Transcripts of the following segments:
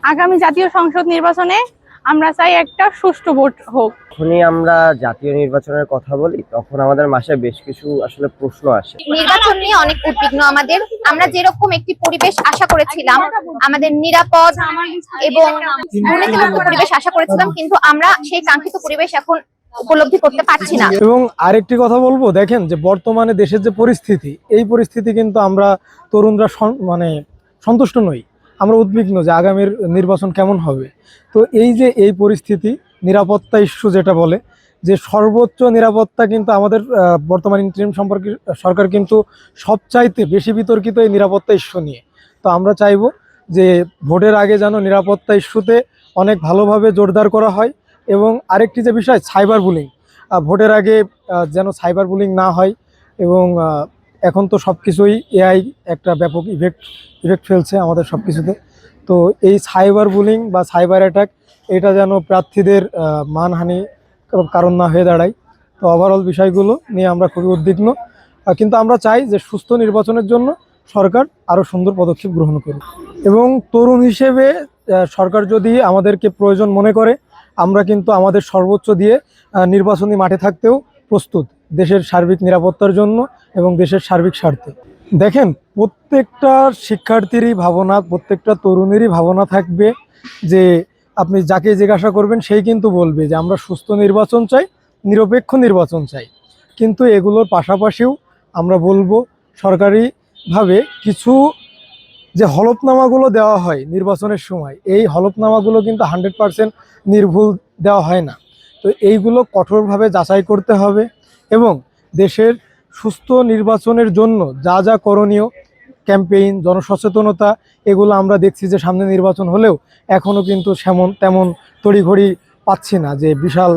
আগামী জাতীয় সংসদ নির্বাচনে আমরা চাই একটা সুষ্ঠু ভোট হোক। যখনই আমরা জাতীয় নির্বাচনের কথা বলি তখন আমাদের মাথায় বেশ কিছু আসলে প্রশ্ন আসে। নির্বাচন নিয়ে অনেক উদ্বিগ্ন আমাদের। আমরা যেরকম একটি পরিবেশ আশা করেছিলাম, আমাদের নিরাপদ এবং দুর্নীতিমুক্ত পরিবেশ আশা করেছিলাম, কিন্তু আমরা সেই কাঙ্ক্ষিত পরিবেশ এখন উপলব্ধি করতে পারছি না। এবং আরেকটি কথা বলবো, দেখেন যে বর্তমানে দেশের যে পরিস্থিতি, এই পরিস্থিতি কিন্তু আমরা তরুণরা মানে সন্তুষ্ট নই। আমরা উদ্বিগ্ন যে আগামীর নির্বাচন কেমন হবে। তো এই যে এই পরিস্থিতি, নিরাপত্তা ইস্যু যেটা বলে, যে সর্বোচ্চ নিরাপত্তা কিন্তু আমাদের বর্তমান ইন্টারিম সরকার কিন্তু সবচাইতে বেশি বিতর্কিত এই নিরাপত্তা ইস্যু নিয়ে। তো আমরা চাইবো যে ভোটের আগে যেন নিরাপত্তা ইস্যুতে অনেক ভালোভাবে জোরদার করা হয়। এবং আরেকটি যে বিষয়, সাইবার বুলিং, ভোটের আগে যেন সাইবার বুলিং না হয়। এবং এখন তো সব কিছুই এআই একটা ব্যাপক ইফেক্ট ফেলছে আমাদের সব কিছুতে। তো এই সাইবার বুলিং বা সাইবার অ্যাটাক, এটা যেন প্রার্থীদের মানহানি কারণ না হয়ে দাঁড়ায়। তো ওভারঅল বিষয়গুলো নিয়ে আমরা খুবই উদ্বিগ্ন। কিন্তু আমরা চাই যে সুস্থ নির্বাচনের জন্য সরকার আরও সুন্দর পদক্ষেপ গ্রহণ করুক। এবং তরুণ হিসেবে সরকার যদি আমাদেরকে প্রয়োজন মনে করে, আমরা কিন্তু আমাদের সর্বোচ্চ দিয়ে নির্বাচনী মাঠে থাকতেও প্রস্তুত, দেশের সার্বিক নিরাপত্তার জন্য এবং দেশের সার্বিক স্বার্থে। দেখেন, প্রত্যেকটা শিক্ষার্থীরই ভাবনা, প্রত্যেকটা তরুণেরই ভাবনা থাকবে যে আপনি যাকে জিজ্ঞাসা করবেন সেই কিন্তু বলবে যে আমরা সুস্থ নির্বাচন চাই, নিরপেক্ষ নির্বাচন চাই। কিন্তু এগুলোর পাশাপাশিও আমরা বলবো, সরকারিভাবে কিছু যে হলফনামাগুলো দেওয়া হয় নির্বাচনের সময়, এই হলফনামাগুলো কিন্তু 100% নির্ভুল দেওয়া হয় না। তো এইগুলো কঠোরভাবে যাচাই করতে হবে। এবং দেশের সুস্থ নির্বাচনের জন্য যা যা করণীয়, ক্যাম্পেইন, জনসচেতনতা, এগুলো আমরা দেখছি যে সামনে নির্বাচন হলেও এখনও কিন্তু তেমন তড়িঘড়ি পাচ্ছি না যে বিশাল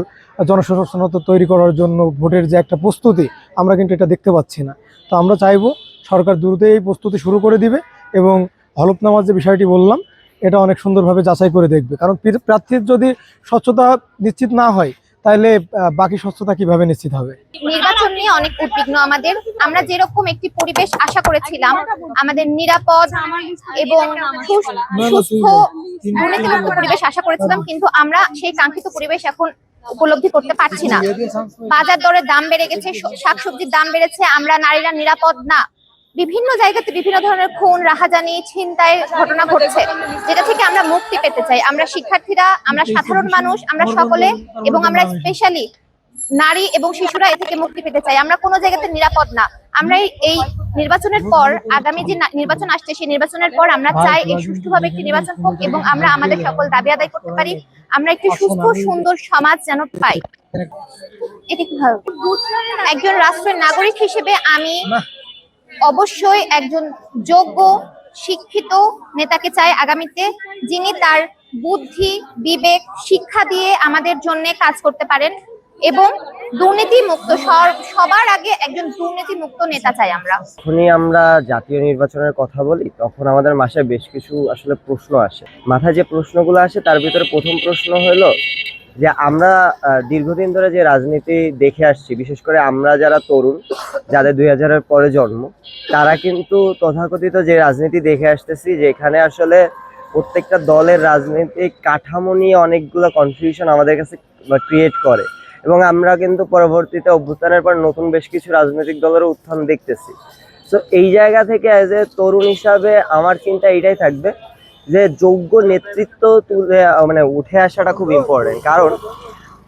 জনসচেতনতা তৈরি করার জন্য ভোটের যে একটা প্রস্তুতি, আমরা কিন্তু এটা দেখতে পাচ্ছি না। তো আমরা চাইবো সরকার দ্রুত এই প্রস্তুতি শুরু করে দিবে এবং হলফনামার যে বিষয়টি বললাম, এটা অনেক সুন্দরভাবে যাচাই করে দেখবে। কারণ প্রার্থীর যদি স্বচ্ছতা নিশ্চিত না হয়, তাহলে বাকি স্বচ্ছতা কিভাবে নিশ্চিত হবে? নির্বাচন নিয়ে অনেক উদ্বিগ্ন আমাদের। আমরা যেরকম একটি পরিবেশ আশা করেছিলাম, আমাদের নিরাপদ এবং সুস্থ দুর্নীতিমুক্ত পরিবেশ আশা করেছিলাম, কিন্তু আমরা সেই কাঙ্ক্ষিত পরিবেশ এখন উপলব্ধি করতে পারছি না। বাজার দরের দাম বেড়ে গেছে, শাকসবজির দাম বেড়েছে, আমরা নারীরা নিরাপদ না। বিভিন্ন জায়গাতে বিভিন্ন ধরনের খুন, রাহাজানি, ছিনতাই ঘটনা ঘটছে, যেটা থেকে আমরা মুক্তি পেতে চাই। আমরা শিক্ষার্থীরা, আমরা সাধারণ মানুষ, আমরা সকলে এবং আমরা স্পেশালি নারী এবং শিশুরা এ থেকে মুক্তি পেতে চাই। আমরা কোনো জায়গাতে নিরাপদ না। আমরা এই নির্বাচনের পর, আগামী যে নির্বাচন আসছে, সেই নির্বাচনের পর আমরা চাই এই সুষ্ঠুভাবে একটি নির্বাচন হোক এবং আমরা আমাদের সকল দাবি আদায় করতে পারি। আমরা একটি সুস্থ সুন্দর সমাজ যেন পাই। এটি কি হবে? একজন রাষ্ট্রের নাগরিক হিসেবে আমি অবশ্যই একজন যোগ্য শিক্ষিত নেতাকে চাই আগামীতে, যিনি তার বুদ্ধি, বিবেক, শিক্ষা দিয়ে আমাদের জন্য কাজ করতে পারেন এবং দুর্নীতি মুক্ত, সবার আগে একজন দুর্নীতি মুক্ত নেতা চাই আমরা। যখনই আমরা জাতীয় নির্বাচনের কথা বলি তখন আমাদের মাথায় বেশ কিছু আসলে প্রশ্ন আসে। মাথায় যে প্রশ্নগুলো আসে তার ভিতরে প্রথম প্রশ্ন হলো যে আমরা দীর্ঘদিন ধরে যে রাজনীতি দেখে আসছি, বিশেষ করে আমরা যারা তরুণ, যাদের 2000-এর পরে জন্ম, তারা কিন্তু তথাকথিত যে রাজনীতি দেখে আসতেছি, যেখানে আসলে প্রত্যেকটা দলের রাজনৈতিক কাঠামো নিয়ে অনেকগুলো কনফিউশন আমাদের কাছে ক্রিয়েট করে। এবং আমরা কিন্তু পরবর্তীতে অভ্যুত্থানের পর নতুন বেশ কিছু রাজনৈতিক দলের উত্থান দেখতেছি। তো এই জায়গা থেকে অ্যাজ এ তরুণ হিসাবে আমার চিন্তা এটাই থাকবে যে যোগ্য নেতৃত্ব উঠে আসাটা খুব ইম্পর্টেন্ট। কারণ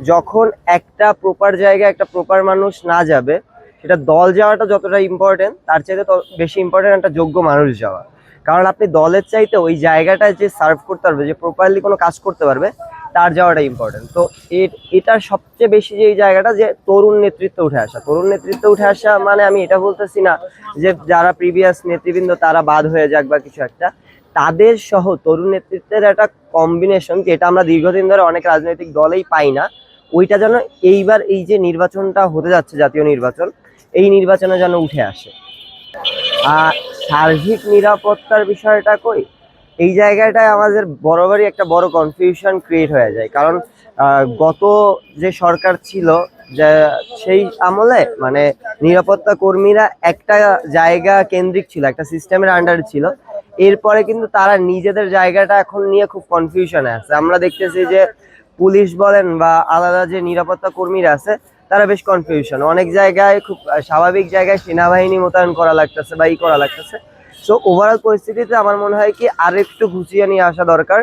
যখন একটা প্রপার জায়গায় একটা প্রপার মানুষ না যাবে, সেটা দল যাওয়াটা যতটা ইম্পর্টেন্ট, তার চাইতে বেশি ইম্পর্টেন্ট একটা যোগ্য মানুষ যাওয়া। কারণ আপনি দলের চাইতে ওই জায়গাটায় যে সার্ভ করতে পারবে, যে প্রপারলি কোনো কাজ করতে পারবে, তার যাওয়াটা ইম্পর্টেন্ট। তো এটার সবচেয়ে বেশি যে এই জায়গাটা, যে তরুণ নেতৃত্ব উঠে আসা। তরুণ নেতৃত্ব উঠে আসা মানে আমি এটা বলতেছি না যে যারা প্রিভিয়াস নেতৃবৃন্দ তারা বাদ হয়ে যাক বা কিছু একটা, তাদের সহ তরুণ নেতৃত্বের একটা কম্বিনেশন, যেটা আমরা দীর্ঘদিন ধরে অনেক রাজনৈতিক দলেই পাই না, ওইটা যেন এইবার এই যে নির্বাচনটা হতে যাচ্ছে, জাতীয় নির্বাচন, এই নির্বাচনে যেন উঠে আসে। আর সার্বিক নিরাপত্তার বিষয়টা কই, এই জায়গাটায় আমাদের বরাবরই একটা বড় কনফিউশন ক্রিয়েট হয়ে যায়। কারণ গত যে সরকার ছিল, সেই আমলে নিরাপত্তা কর্মীরা একটা জায়গা কেন্দ্রিক ছিল, একটা সিস্টেমের আন্ডারে ছিল। এরপরে কিন্তু তারা নিজেদের জায়গাটা এখন নিয়ে খুব কনফিউশনে আছে। আমরা দেখতেছি যে পুলিশ বলেন বা আলাদা যে নিরাপত্তা কর্মীরা আছে তারা বেশ কনফিউশন, অনেক জায়গায় খুব স্বাভাবিক জায়গায় সেনাবাহিনী মোতায়েন করা লাগতেছে বা করা লাগতেছে। সো ওভারঅল পরিস্থিতিতে আমার মনে হয় কি আর একটু গুছিয়ে নিয়ে আসা দরকার।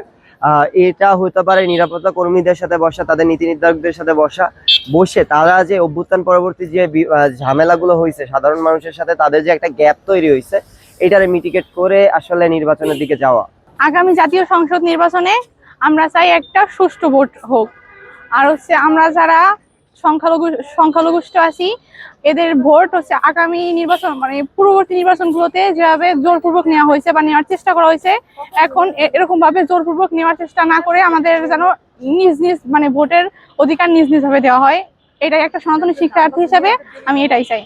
এটা হতে পারে নিরাপত্তা কর্মীদের সাথে বসা, তাদের নীতি নির্ধারকদের সাথে বসে তারা যে অভ্যুত্থান পরবর্তী যে ঝামেলাগুলো হয়েছে সাধারণ মানুষের সাথে, তাদের যে একটা গ্যাপ তৈরি হয়েছে, এটারে মিটিগেট করে আসলে নির্বাচনের দিকে যাওয়া। আগামী জাতীয় সংসদ নির্বাচনে আমরা চাই একটা সুষ্ঠু ভোট হোক। আর হচ্ছে আমরা যারা সংখ্যালঘুষ্ঠ আছি, এদের ভোট হচ্ছে আগামী নির্বাচন মানে পূর্ববর্তী নির্বাচনগুলোতে যেভাবে জোরপূর্বক নেওয়া হয়েছে বা নেওয়ার চেষ্টা করা হয়েছে, এখন এরকম ভাবে জোরপূর্বক নেওয়ার চেষ্টা না করে আমাদের যেন নিজ নিজ মানে ভোটের অধিকার নিজ নিজ ভাবে দেওয়া হয়। এটাই একটা সনাতনী শিক্ষার্থী হিসাবে আমি এটাই চাই।